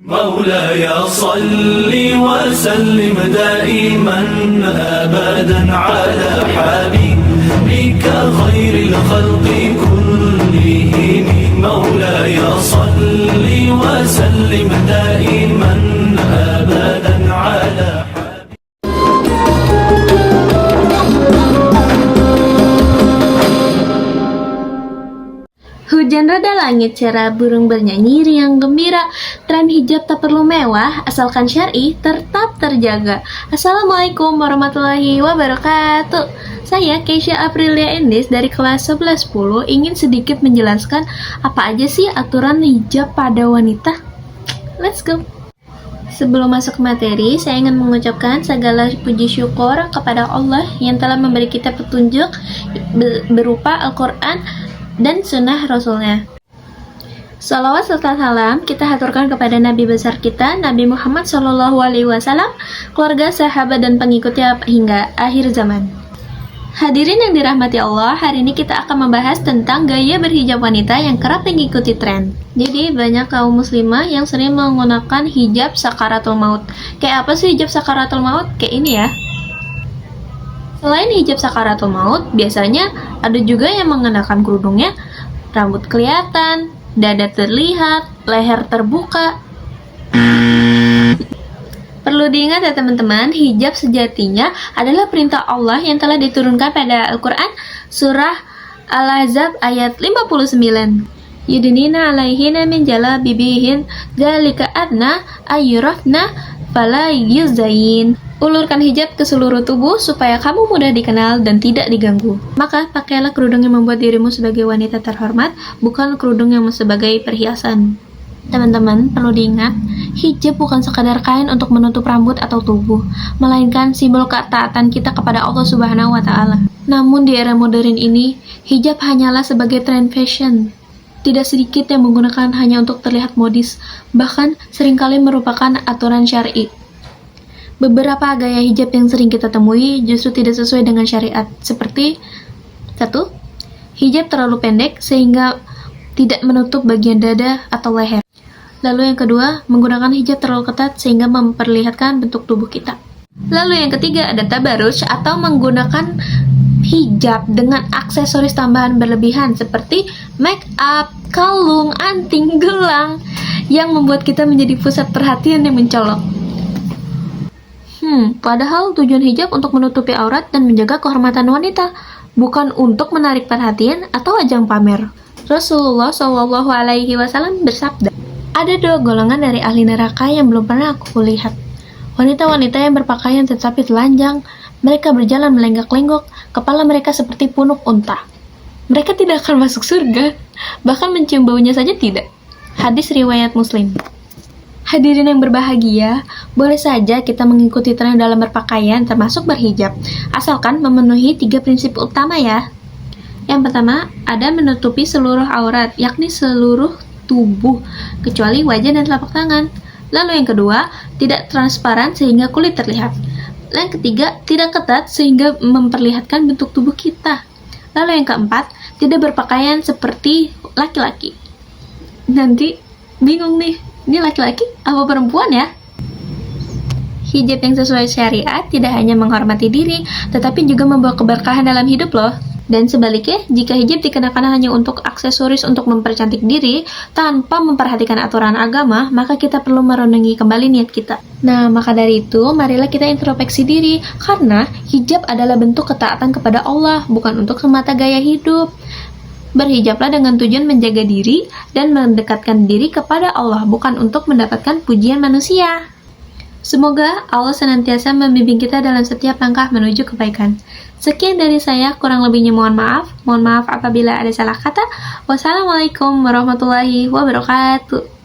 مولاي صل وسلم دائما أبدا على حبيبك خير الخلق كلهم مولاي صل وسلم دائما أبدا على Hujan reda langit cerah, burung bernyanyi riang gembira. Tren hijab tak perlu mewah, asalkan syar'i tetap terjaga. Assalamualaikum warahmatullahi wabarakatuh. Saya Keisha Aprilia Endis dari kelas 1110 ingin sedikit menjelaskan apa aja sih aturan hijab pada wanita. Let's go. Sebelum masuk ke materi, saya ingin mengucapkan segala puji syukur kepada Allah yang telah memberi kita petunjuk berupa Al-Quran dan sunnah Rasulnya. Salawat serta salam kita haturkan kepada Nabi besar kita, Nabi Muhammad SAW, keluarga, sahabat, dan pengikutnya hingga akhir zaman. Hadirin yang dirahmati Allah, hari ini kita akan membahas tentang gaya berhijab wanita yang kerap mengikuti tren. Jadi banyak kaum muslimah yang sering menggunakan hijab sakaratul maut. Kayak apa sih hijab sakaratul maut? Kayak ini ya. Selain hijab sakaratul maut, biasanya ada juga yang mengenakan kerudungnya, rambut kelihatan, dada terlihat, leher terbuka. Perlu diingat ya teman-teman, hijab sejatinya adalah perintah Allah yang telah diturunkan pada Al-Quran surah Al-Ahzab ayat 59. Yudnina alaihina min jalabibihin dzalika adna ayyurafna fala yuzayin. Ulurkan hijab ke seluruh tubuh supaya kamu mudah dikenal dan tidak diganggu. Maka pakailah kerudung yang membuat dirimu sebagai wanita terhormat, bukan kerudung yang sebagai perhiasan. Teman-teman, perlu diingat, hijab bukan sekadar kain untuk menutup rambut atau tubuh, melainkan simbol ketaatan kita kepada Allah Subhanahu wa Ta'ala. Namun di era modern ini, hijab hanyalah sebagai tren fashion. Tidak sedikit yang menggunakan hanya untuk terlihat modis, bahkan seringkali merupakan aturan syar'i. Beberapa gaya hijab yang sering kita temui justru tidak sesuai dengan syariat, seperti 1. Hijab terlalu pendek sehingga tidak menutup bagian dada atau leher. Lalu yang kedua, menggunakan hijab terlalu ketat sehingga memperlihatkan bentuk tubuh kita. Lalu yang ketiga, ada tabaruj atau menggunakan hijab dengan aksesoris tambahan berlebihan seperti make up, kalung, anting, gelang yang membuat kita menjadi pusat perhatian yang mencolok. Padahal tujuan hijab untuk menutupi aurat dan menjaga kehormatan wanita, bukan untuk menarik perhatian atau ajang pamer. Rasulullah SAW bersabda, ada 2 golongan dari ahli neraka yang belum pernah aku lihat. Wanita-wanita yang berpakaian tetapi telanjang, mereka berjalan melenggak-lenggok, kepala mereka seperti punuk unta. Mereka tidak akan masuk surga, bahkan mencium baunya saja tidak. Hadis riwayat Muslim. Hadirin yang berbahagia, boleh saja kita mengikuti tren dalam berpakaian termasuk berhijab, asalkan memenuhi 3 prinsip utama ya. Yang pertama, ada menutupi seluruh aurat, yakni seluruh tubuh, kecuali wajah dan telapak tangan. Lalu yang kedua, tidak transparan sehingga kulit terlihat. Yang ketiga, tidak ketat sehingga memperlihatkan bentuk tubuh kita. Lalu yang keempat, tidak berpakaian seperti laki-laki. Nanti bingung nih, ini laki-laki apa perempuan ya? Hijab yang sesuai syariat tidak hanya menghormati diri, tetapi juga membawa keberkahan dalam hidup loh. Dan sebaliknya, jika hijab dikenakan hanya untuk aksesoris untuk mempercantik diri, tanpa memperhatikan aturan agama, maka kita perlu merenungi kembali niat kita. Nah, maka dari itu, marilah kita introspeksi diri, karena hijab adalah bentuk ketaatan kepada Allah, bukan untuk semata gaya hidup. Berhijablah dengan tujuan menjaga diri dan mendekatkan diri kepada Allah, bukan untuk mendapatkan pujian manusia. Semoga Allah senantiasa membimbing kita dalam setiap langkah menuju kebaikan. Sekian dari saya, kurang lebihnya mohon maaf. Mohon maaf apabila ada salah kata. Wassalamualaikum warahmatullahi wabarakatuh.